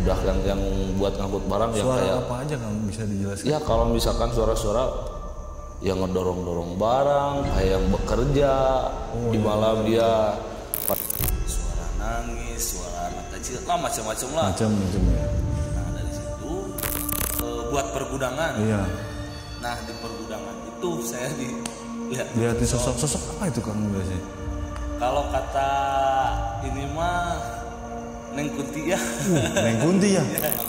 udah yang buat ngangkut barang yang Suara kayak apa aja Kang bisa dijelaskan? ya kalau misalkan suara-suara yang ngedorong-dorong barang kayak yang bekerja di malam dia suara nangis, suara anak kecil lah macam-macam lah. Macam-macam ya. Nah dari situ buat pergudangan. Iya. Nah di pergudangan itu saya Lihatin sosok apa itu Kang biasanya? Kalau kata ini mah Neng Kunti ya. Neng Kunti ya.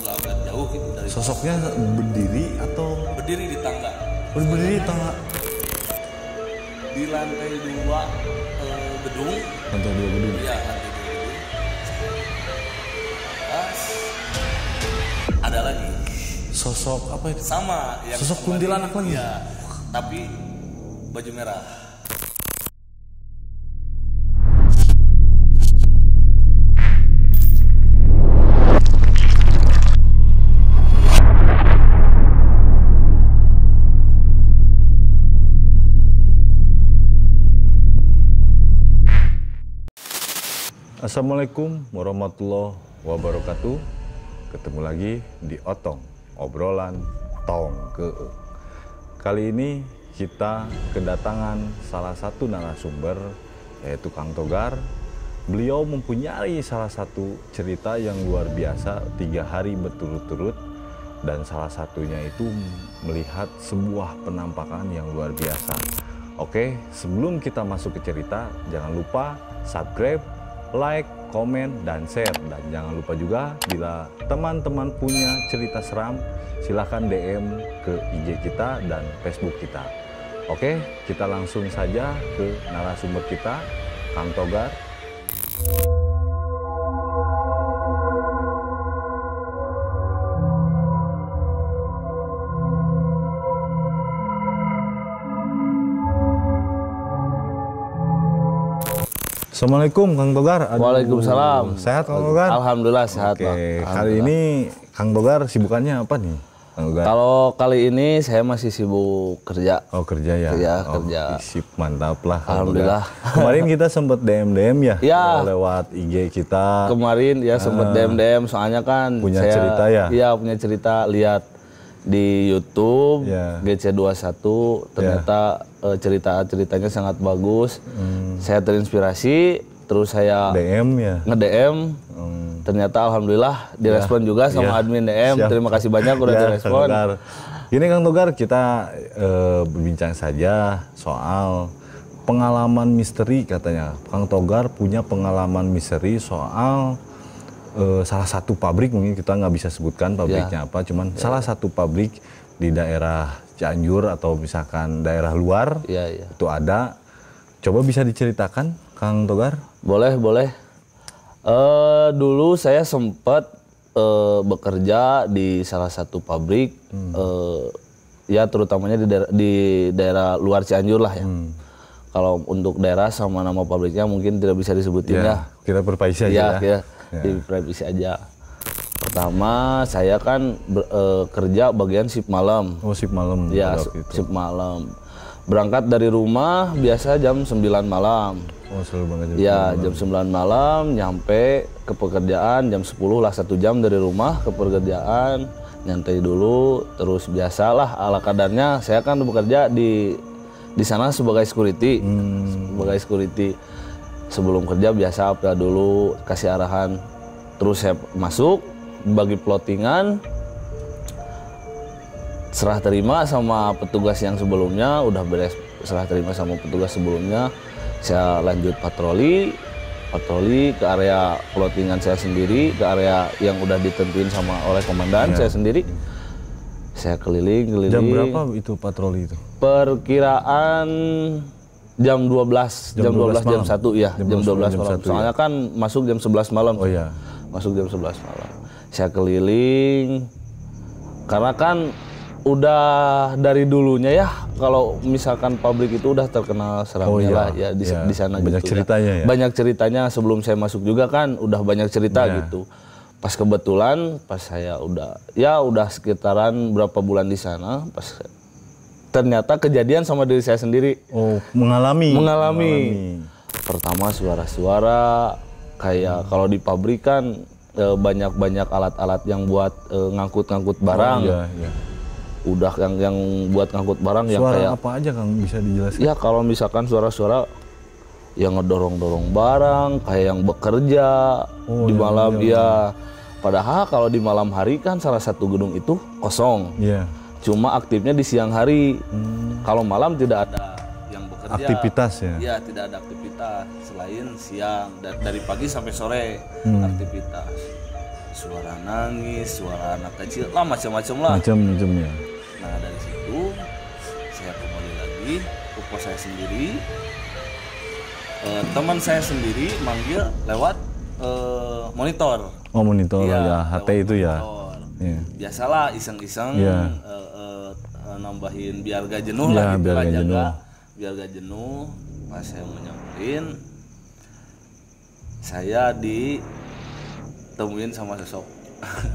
Agak jauh gitu dari Sosoknya berdiri atau berdiri di tangga. berdiri di tangga? Di lantai 2 gedung. Lantai 2 gedung. Iya, lantai 2 gedung. Pas ada lagi. Sosok apa itu? Sama yang Sosok kuntilanak lagi. Iya, tapi baju merah. Assalamualaikum warahmatullahi wabarakatuh. Ketemu lagi di Otong, obrolan Tongke. Kali ini kita kedatangan salah satu narasumber, yaitu Kang Togar. Beliau mempunyai salah satu cerita yang luar biasa 3 hari berturut-turut, dan salah satunya itu melihat sebuah penampakan yang luar biasa. Oke, sebelum kita masuk ke cerita, jangan lupa subscribe, like, komen, dan share. Dan jangan lupa juga bila teman-teman punya cerita seram, silahkan DM ke IG kita dan Facebook kita. Oke, kita langsung saja ke narasumber kita, Kang Togar. Assalamualaikum Kang Togar. Waalaikumsalam. Sehat Kang Togar? Alhamdulillah sehat. Oke, kali ini Kang Togar sibukannya apa nih? Kang Togar? Kalau kali ini saya masih sibuk kerja. Oh kerja ya? Kerja. Sip, mantap lah. Alhamdulillah. Kemarin kita sempat DM ya? Ya. Lewat IG kita. Kemarin ya sempat DM, soalnya kan Punya saya cerita ya? Iya punya cerita, lihat di YouTube Ya. GC21 ternyata cerita-ceritanya sangat bagus. Saya terinspirasi, terus saya DM ya? nge-DM. Ternyata alhamdulillah direspon juga sama admin DM. Siap. Terima kasih banyak udah Ya, direspon. Kang Togar. Ini Kang Togar, kita berbincang saja soal pengalaman misteri katanya. Kang Togar punya pengalaman misteri soal salah satu pabrik, mungkin kita nggak bisa sebutkan pabriknya apa, cuman salah satu pabrik di daerah Cianjur atau misalkan daerah luar itu ada. Coba bisa diceritakan Kang Togar? Boleh. Dulu saya sempat bekerja di salah satu pabrik, ya terutamanya di daerah luar Cianjur lah ya. Kalau untuk daerah sama nama pabriknya mungkin tidak bisa disebutin ya. Kita berpaisi aja ya. Di privasi aja. Pertama saya kan kerja bagian shift malam. Oh shift malam. Ya shift malam. Berangkat dari rumah biasa jam 9 malam. Oh selalu banget jam 9 malam, nyampe ke pekerjaan jam 10 lah, 1 jam dari rumah ke pekerjaan, nyantai dulu, terus biasalah ala kadarnya saya kan bekerja di sana sebagai security. Sebagai security. Sebelum kerja biasa apa dulu, kasih arahan. Terus saya masuk, bagi plottingan, serah terima sama petugas yang sebelumnya, udah beres serah terima sama petugas sebelumnya. Saya lanjut patroli ke area plottingan saya sendiri, ke area yang udah ditentuin sama oleh komandan saya sendiri. Saya keliling. Jam berapa itu patroli itu? Perkiraan jam 12 jam 1 ya, jam 12 malam. Soalnya kan masuk jam 11 malam. Oh iya. Masuk jam 11 malam. Saya keliling karena kan udah dari dulunya ya, kalau misalkan pabrik itu udah terkenal seramnya lah ya di sana banyak gitu. Ceritanya ya. Banyak ceritanya sebelum saya masuk juga kan udah banyak cerita gitu. Pas kebetulan pas saya udah sekitaran berapa bulan di sana, pas ternyata kejadian sama diri saya sendiri. Oh, mengalami. Pertama suara-suara kayak kalau di pabrik kan banyak-banyak alat-alat yang buat ngangkut-ngangkut barang. Iya, iya. Udah yang buat ngangkut barang yang Suara kayak apa aja Kang bisa dijelaskan? ya kalau misalkan suara-suara yang ngedorong-dorong barang, kayak yang bekerja di malam ya. Padahal kalau di malam hari kan salah satu gedung itu kosong. Iya. Cuma aktifnya di siang hari. Kalau malam tidak ada yang bekerja. Aktivitas ya? Iya, tidak ada aktivitas selain siang dari pagi sampai sore aktivitas. Suara nangis, suara anak kecil lah macam-macam lah. Macam-macam ya. Nah dari situ saya kembali lagi ke pos saya sendiri. Teman saya sendiri manggil lewat monitor. Oh monitor Iya, ya, HT lewat itu ya. monitor. Iya. Biasalah iseng-iseng Iya. nambahin biar gak jenuh Iya, lah gitu biar lah, gak jaga jenuh. biar gak jenuh. Pas saya menyamperin, saya ditemuin sama sosok.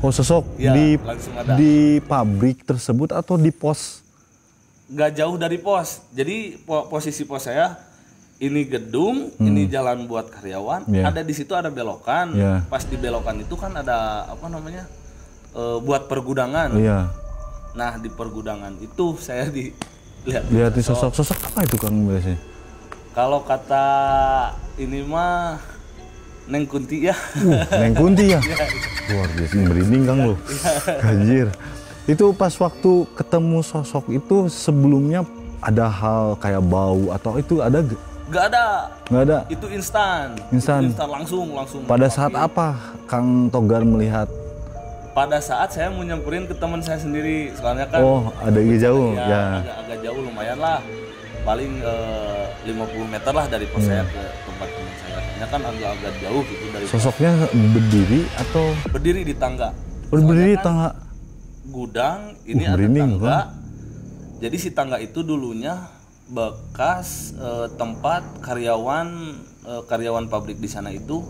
Oh sosok Iya, di langsung ada. di pabrik tersebut atau di pos? Gak jauh dari pos. Jadi posisi pos saya ini gedung, ini jalan buat karyawan. Iya. Ada di situ ada belokan. Iya. Pas di belokan itu kan ada apa namanya buat pergudangan. Iya. Nah di pergudangan itu saya dilihat. Lihatin sosok apa itu Kang biasanya? Kalau kata ini mah Neng Kunti ya. Neng Kunti ya? Luar biasa, merinding Kang lo. Anjir. Itu pas waktu ketemu sosok itu sebelumnya ada hal kayak bau atau itu ada Gak ada. nggak ada? Itu instan. Instan. Itu instan langsung. Pada saat apa Kang Togar melihat? Pada saat saya mau nyamperin ke teman saya sendiri, soalnya kan Oh, ada jauh ya. agak jauh lumayan lah, paling 50 meter lah dari pos saya ke tempat teman saya. Soalnya kan agak jauh gitu dari Sosoknya berdiri atau berdiri di tangga. berdiri di Soalnya kan tangga? gudang ini ada merinding, tangga. Bang. Jadi si tangga itu dulunya bekas tempat karyawan pabrik di sana itu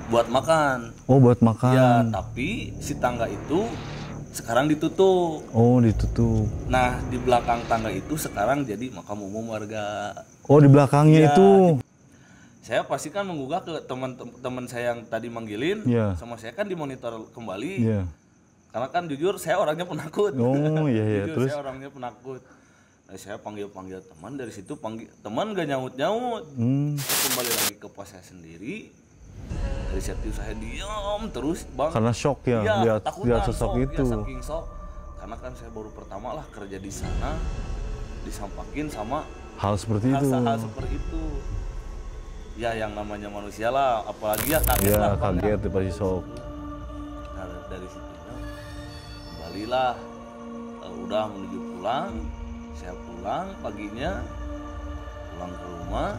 buat makan. Oh, buat makan. Ya, tapi si tangga itu sekarang ditutup. Oh, ditutup. Nah, di belakang tangga itu sekarang jadi makam umum warga. Oh, di belakangnya Ya, itu. Saya pasti kan menggugah ke teman-teman saya yang tadi manggilin, Iya. sama saya kan dimonitor kembali. Iya. Karena kan jujur saya orangnya penakut. Oh, iya iya. Jujur, Terus saya orangnya penakut. Nah, saya panggil teman, dari situ teman gak nyaut-nyaut. Kembali lagi ke pos saya sendiri. Dari situ saya diam terus, Bang. karena shock ya, Iya, lihat takutan, sosok shock, itu. ya, saking shock. Karena kan saya baru pertama lah kerja di sana, disampakin sama Hal seperti itu. hal seperti itu. Ya yang namanya manusia lah, apalagi ya kaget Ya, lah. Bang, kaget ya. pasti shock. Nah, dari situnya kembalilah, udah menuju pulang. Saya pulang paginya, pulang ke rumah.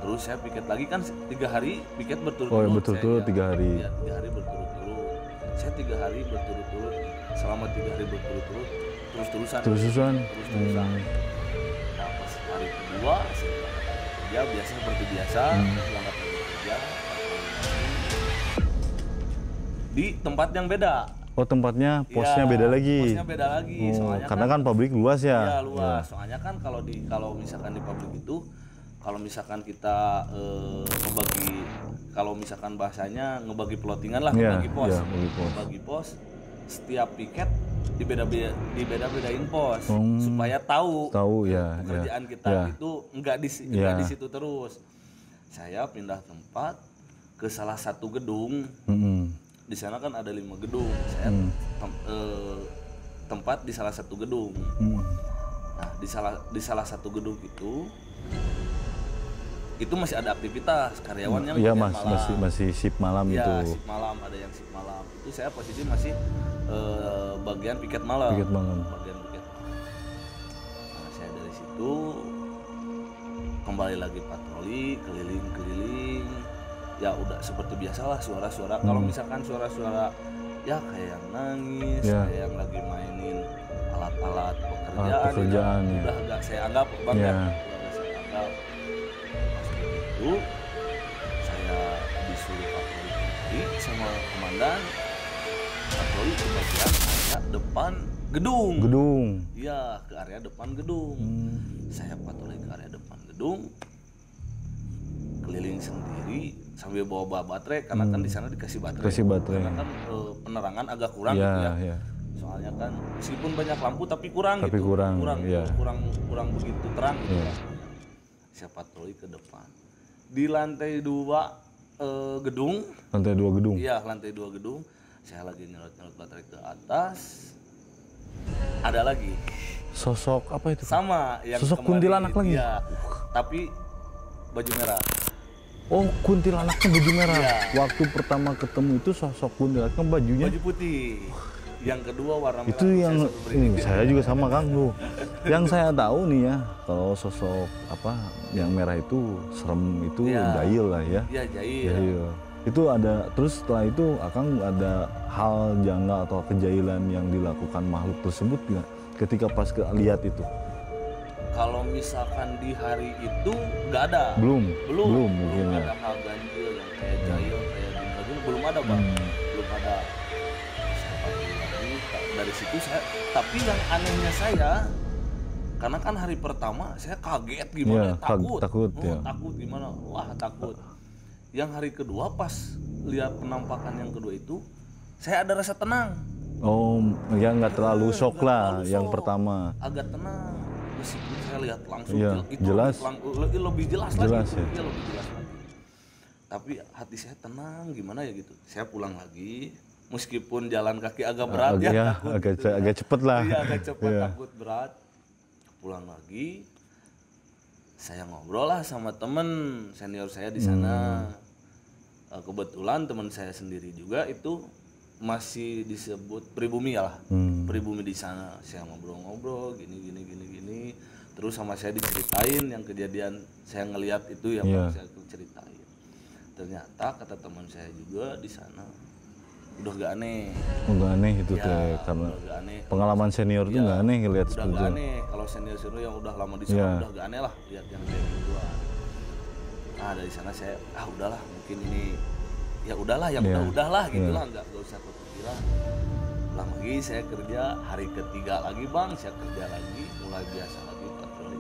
Terus saya piket lagi kan 3 hari piket berturut-turut. Oh, ya, berturut-turut saya, 3 hari. Ya, 3 hari berturut-turut. Saya 3 hari berturut-turut. Selama 3 hari berturut-turut terus-terusan. Terus-terusan. Nah, pas hari kedua saya kerja biasa seperti biasa, berangkat kerja di tempat yang beda. Oh, tempatnya posnya Iya, beda lagi. Posnya beda lagi. Oh, Soalnya karena kan pabrik luas ya. Iya luas. Soalnya kan kalau misalkan di pabrik itu, kalau misalkan kita kalau misalkan bahasanya ngebagi plottingan lah, Iya, ngebagi pos. iya, bagi pos. Ngebagi pos, setiap piket dibeda-bedain pos supaya tahu ya. pekerjaan kita ya. itu enggak Iya. di situ terus. Saya pindah tempat ke salah satu gedung. Di sana kan ada 5 gedung. Saya tempat di salah satu gedung. Nah, di salah satu gedung itu masih ada aktivitas karyawan yang Iya, bagian malam. masih shift malam Ya, itu. shift malam, ada yang shift malam. Itu saya posisi masih bagian piket malam. Piket malam. Bagian piket malam. Nah, saya dari situ kembali lagi patroli, keliling-keliling. Ya udah seperti biasalah suara-suara. Kalau misalkan suara-suara ya kayak yang nangis, Ya. kayak yang lagi mainin alat-alat pekerjaan, pekerjaan, ya. udah agak saya anggap Bang Ya. ya. Udah agak saya anggap. Pas itu saya disuruh patroli kembali sama komandan, patroli ke bagian area depan gedung. Iya, ke area depan gedung. Saya patroli ke area depan gedung, keliling sendiri sambil bawa baterai karena kan di sana dikasih baterai. Kasih baterai. Karena kan penerangan agak kurang Iya, gitu ya. iya. Soalnya kan meskipun banyak lampu tapi kurang Tapi gitu. kurang, iya. kurang begitu terang gitu. Iya. Saya patroli ke depan. Di lantai 2 gedung. Lantai 2 gedung. Iya, lantai 2 gedung. Saya lagi nyelot-nyelot baterai ke atas. Ada lagi. Sosok apa itu? Sama yang Sosok kemarin, kuntilanak lagi? Iya, tapi baju merah. Oh, kuntilanaknya baju merah. Iya. Waktu pertama ketemu itu sosok kuntilanaknya bajunya. Baju putih. Yang kedua warna merah. Itu yang saya juga sama Kang lu. Yang saya tahu nih ya, kalau sosok apa yang merah itu serem itu Iya. jahil lah ya. Iya, jahil. Jahil. Itu ada terus setelah itu Akang ada hal janggal atau kejahilan yang dilakukan makhluk tersebut nggak ketika pas lihat itu? Kalau misalkan di hari itu nggak ada. Belum Belum mungkin ya. ada hal ganjil yang kayak jahil, kayak gini belum ada bang. Belum ada. Saya patroli lagi, dari situ saya. Tapi yang anehnya saya, karena kan hari pertama saya kaget gimana, Iya, takut. takut, ya. Takut gimana? Wah takut. Yang hari kedua pas lihat penampakan yang kedua itu, saya ada rasa tenang. Oh, ya nggak terlalu shock Nggak lah terlalu yang shock. pertama. Agak tenang. Meskipun saya lihat langsung Iya, itu jelas. lebih jelas Jelas, lagi. ya. Iya, lebih jelas lagi. Tapi hati saya tenang gimana ya gitu. Saya pulang lagi meskipun jalan kaki agak berat ya. Ya, takut agak gitu ya. agak cepet lah. Iya, agak cepat Iya. takut berat. Pulang lagi. Saya ngobrol lah sama temen senior saya di sana. Kebetulan teman saya sendiri juga itu masih disebut pribumi ya lah. Pribumi di sana. Saya ngobrol-ngobrol gini. Terus sama saya diceritain yang kejadian saya ngelihat itu yang Iya. saya ceritain. Ternyata kata teman saya juga di sana udah gak aneh. Nggak aneh itu Ya, teh karena udah gak aneh. pengalaman senior tuh nggak aneh ngelihat Udah seperti gak itu. aneh. Kalau senior yang udah lama di sana Iya. udah gak aneh lah lihat yang kayak gituan. Nah dari sana saya udahlah mungkin ini ya udahlah yang Iya. udahlah gitulah nggak usah kepikiran. Pulang lagi saya kerja hari ketiga lagi bang saya kerja lagi mulai biasa lagi patroli.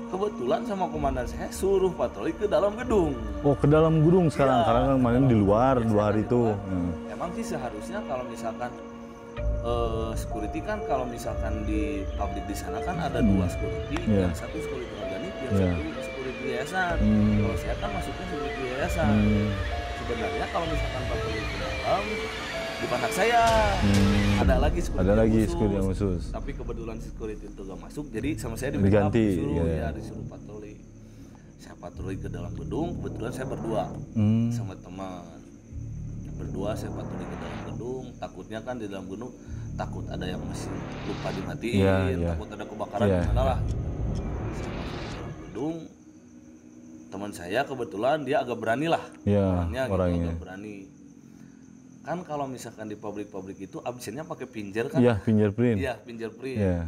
Kebetulan sama komandan saya suruh patroli ke dalam gedung. Oh, ke dalam gedung sekarang Iya. karena kan kemarin di luar Biasanya 2 hari di itu. luar. Emang sih seharusnya kalau misalkan security kan kalau misalkan di pabrik di sana kan ada 2 security, Iya. yang satu security organik, yang Iya. satu security yayasan. Kalau saya kan masuknya security yayasan. Sebenarnya kalau misalkan patroli ke dalam di pihak saya ada lagi security Ada lagi yang security yang khusus. Tapi kebetulan security itu gak masuk, jadi sama saya Diganti, disuruh iya. disuruh patroli. Saya patroli ke dalam gedung, kebetulan saya berdua sama teman. Berdua saya patroli ke dalam gedung, takutnya kan di dalam gedung takut ada yang masih lupa dimatiin, Iya, iya. takut ada kebakaran Iya. gimana lah. Saya masuk ke dalam gedung, teman saya kebetulan dia agak berani lah, Iya, orangnya. gitu, agak berani. Kan kalau misalkan di pabrik-pabrik itu absennya pakai pinjer kan? Iya, fingerprint. Iya, fingerprint. Iya.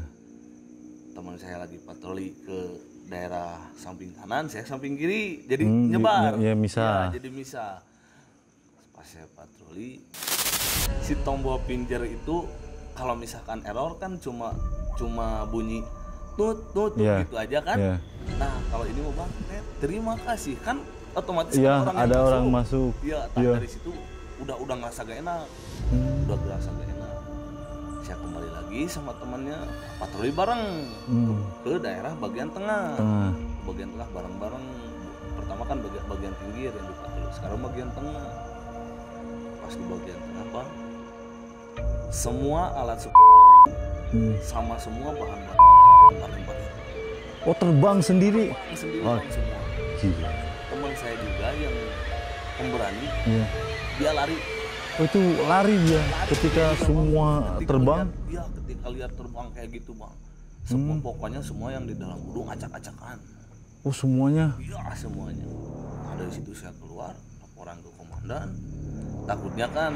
Teman saya lagi patroli ke daerah samping kanan, saya samping kiri, jadi nyebar. ya misah. Ya, jadi misah. Pas saya patroli, si tombol pinjer itu kalau misalkan error kan cuma bunyi tut Iya. gitu aja kan. Iya. Nah kalau ini mau bang, terima kasih kan otomatis Iya, kan yang ada orang masuk. Iya, Iya. dari situ udah ngerasa gak enak, udah ngerasa gak enak. Saya kembali lagi sama temannya patroli bareng ke daerah bagian tengah. Bagian tengah bareng-bareng. Pertama kan bagian pinggir yang dipatroli, sekarang bagian tengah. Pas di bagian tengah bang, semua alat sama semua bahan-bahan lempar. Oh, terbang sendiri. Sendiri Oh. bang, semua. Gila. Teman saya juga yang pemberani, Iya. dia lari. Oh, itu lari dia ketika semua terbang. Iya, ketika lihat terbang kayak gitu bang. Semua pokoknya semua yang di dalam gedung acak-acakan. Oh, semuanya. Iya semuanya. Nah, dari situ saya keluar laporan ke komandan. Takutnya kan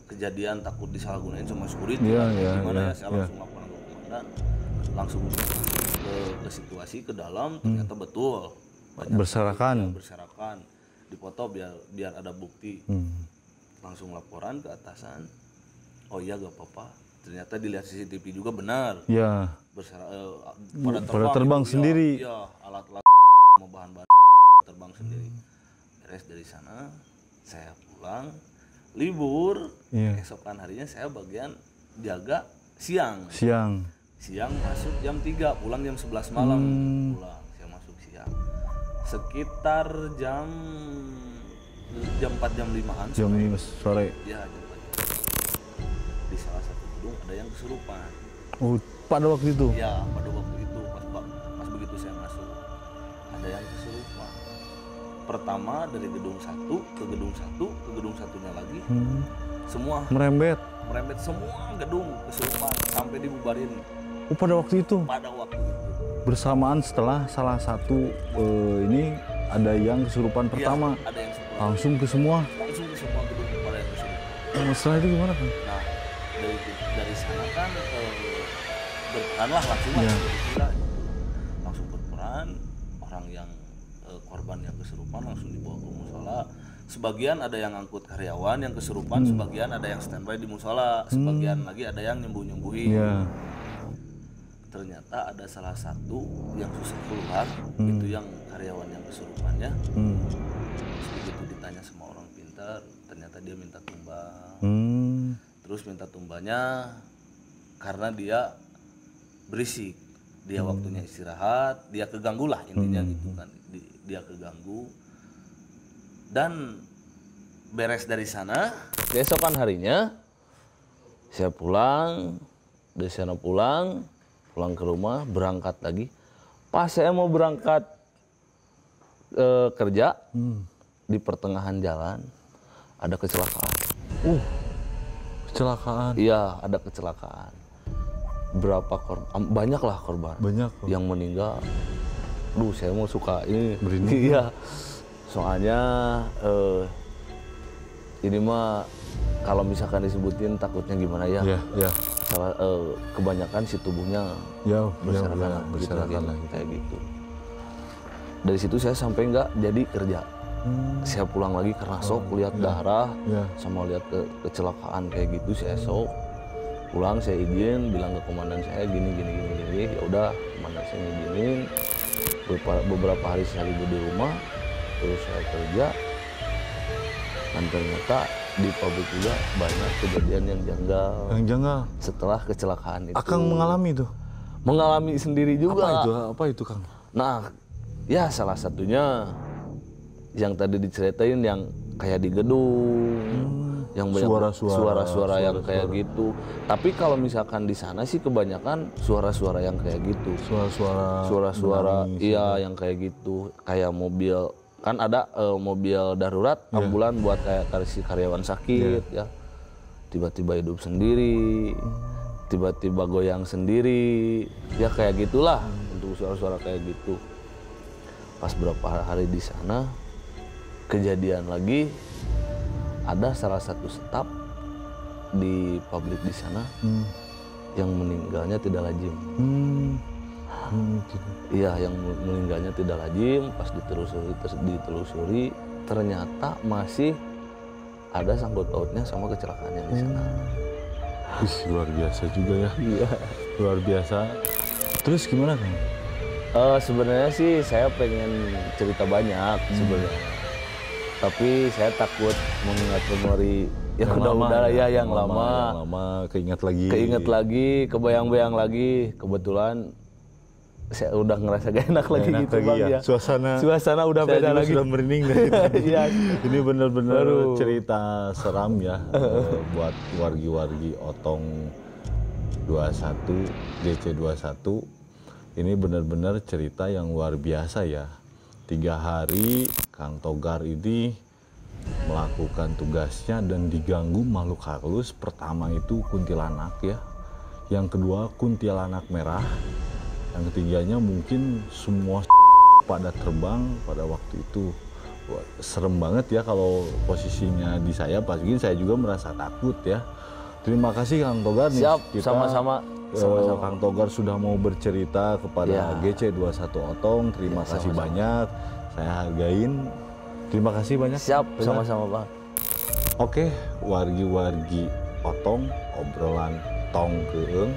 kejadian takut disalahgunain sama security. Iya, kan. iya, Gimana iya, ya saya langsung laporan ke komandan. Langsung ke situasi ke dalam ternyata betul. Banyak Berserakan. yang berserakan. Dipoto biar ada bukti. Langsung laporan ke atasan. Oh iya gak apa-apa. Ternyata dilihat CCTV juga benar. Iya. Pada terbang gitu, sendiri. Iya, alat-alat sama bahan-bahan terbang sendiri. Beres dari sana saya pulang libur. Esokan harinya saya bagian jaga siang masuk jam 3, pulang jam 11 malam. Pulang saya masuk siang sekitar jam 4 jam 5-an sore. Ya, jam 4. Di salah satu gedung ada yang kesurupan. Oh, pada waktu itu? Ya, pada waktu itu pas begitu saya masuk ada yang kesurupan. Pertama dari gedung satu ke gedung satunya lagi, semua merembet semua gedung kesurupan sampai dibubarin. Oh, pada waktu itu? Pada waktu itu. Bersamaan setelah salah satu ini ada yang kesurupan pertama. Ada yang kesurupan. Langsung ke semua gedung pada yang kesurupan. Setelah itu gimana kan? Nah, dari sana kan berperan lah langsung langsung berperan. Orang yang korban yang kesurupan langsung dibawa ke musola. Sebagian ada yang angkut karyawan yang kesurupan, sebagian ada yang standby di musola, sebagian lagi ada yang nyembuh-nyembuhin. Ternyata ada salah satu yang susah keluar, itu yang karyawan yang kesurupannya. Begitu ditanya sama orang pintar, ternyata dia minta tumbang. Terus minta tumbangnya karena dia berisik, dia waktunya istirahat, dia keganggu lah intinya gitu kan, dia keganggu. Dan beres dari sana, keesokan harinya saya pulang, dari sana pulang ke rumah, berangkat lagi. Pas saya mau berangkat kerja, di pertengahan jalan ada kecelakaan. Kecelakaan? Iya, ada kecelakaan. Berapa korban? Banyak lah korban. Banyak. Yang meninggal. Saya mau suka ini. Berinding. Iya. Soalnya ini mah kalau misalkan disebutin takutnya gimana ya? Iya. Kebanyakan si tubuhnya berserakan kayak gitu. Dari situ saya sampai nggak jadi kerja. Saya pulang lagi karena sok lihat darah sama lihat kecelakaan kayak gitu. Saya sok pulang, saya izin bilang ke komandan saya gini. Ya udah, komandan saya ngizinin. Beberapa hari saya libur di rumah, terus saya kerja. Dan ternyata di pabrik juga banyak kejadian yang janggal. Setelah kecelakaan itu. Akang mengalami itu? Mengalami sendiri juga. Apa itu Kang? Nah, ya salah satunya yang tadi diceritain yang kayak di gedung, yang banyak suara-suara yang kayak gitu. Tapi kalau misalkan di sana sih kebanyakan suara-suara yang kayak gitu. Suara-suara, iya yang kayak gitu. Kayak mobil. Kan ada mobil darurat, ambulan buat kayak karyawan sakit ya. Tiba-tiba hidup sendiri, tiba-tiba goyang sendiri, ya kayak gitulah untuk suara-suara kayak gitu. Pas berapa hari di sana, kejadian lagi, ada salah satu staf di pabrik di sana yang meninggalnya tidak lazim. Iya, yang meninggalnya tidak lazim. Pas ditelusuri ternyata masih ada sangkut pautnya sama kecelakaan yang di sana. Luar biasa juga ya. Iya. Luar biasa. Terus gimana Kang? Sebenarnya sih saya pengen cerita banyak sebenarnya. Tapi saya takut mengingat memori yang udah ya yang lama. Keinget lagi, kebayang-bayang lagi. Kebetulan saya udah ngerasa gak enak lagi gitu Bang ya. Suasana udah beda lagi. Sudah merinding dari tadi. Ini benar-benar cerita seram ya buat wargi-wargi Otong 21, DC21. Ini benar-benar cerita yang luar biasa ya. 3 hari Kang Togar ini melakukan tugasnya dan diganggu makhluk halus. Pertama itu kuntilanak ya. Yang kedua kuntilanak merah. Yang ketiganya mungkin semua pada terbang pada waktu itu. Wah, serem banget ya kalau posisinya di saya. Pasti saya juga merasa takut ya. Terima kasih Kang Togar. Siap, sama-sama. Kang Togar sudah mau bercerita kepada GC21 Otong. Terima kasih banyak. Saya hargain. Terima kasih banyak. Siap, sama-sama Bang. Oke, wargi-wargi Otong, obrolan Tong Keung.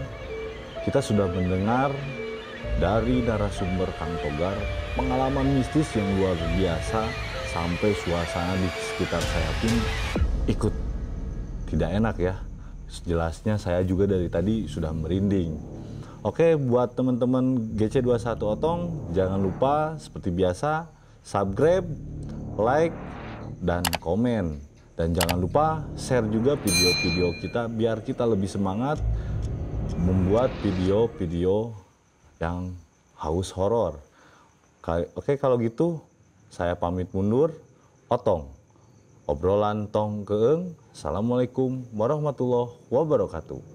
Kita sudah mendengar dari narasumber Kang Togar, pengalaman mistis yang luar biasa, sampai suasana di sekitar saya pun ikut tidak enak ya. Jelasnya saya juga dari tadi sudah merinding. Oke, buat teman-teman GC21 Otong, jangan lupa seperti biasa subscribe, like, dan komen. Dan jangan lupa share juga video-video kita biar kita lebih semangat membuat video-video yang haus horor. Oke, kalau gitu saya pamit mundur. Otong, obrolan tong keeng. Assalamualaikum warahmatullahi wabarakatuh.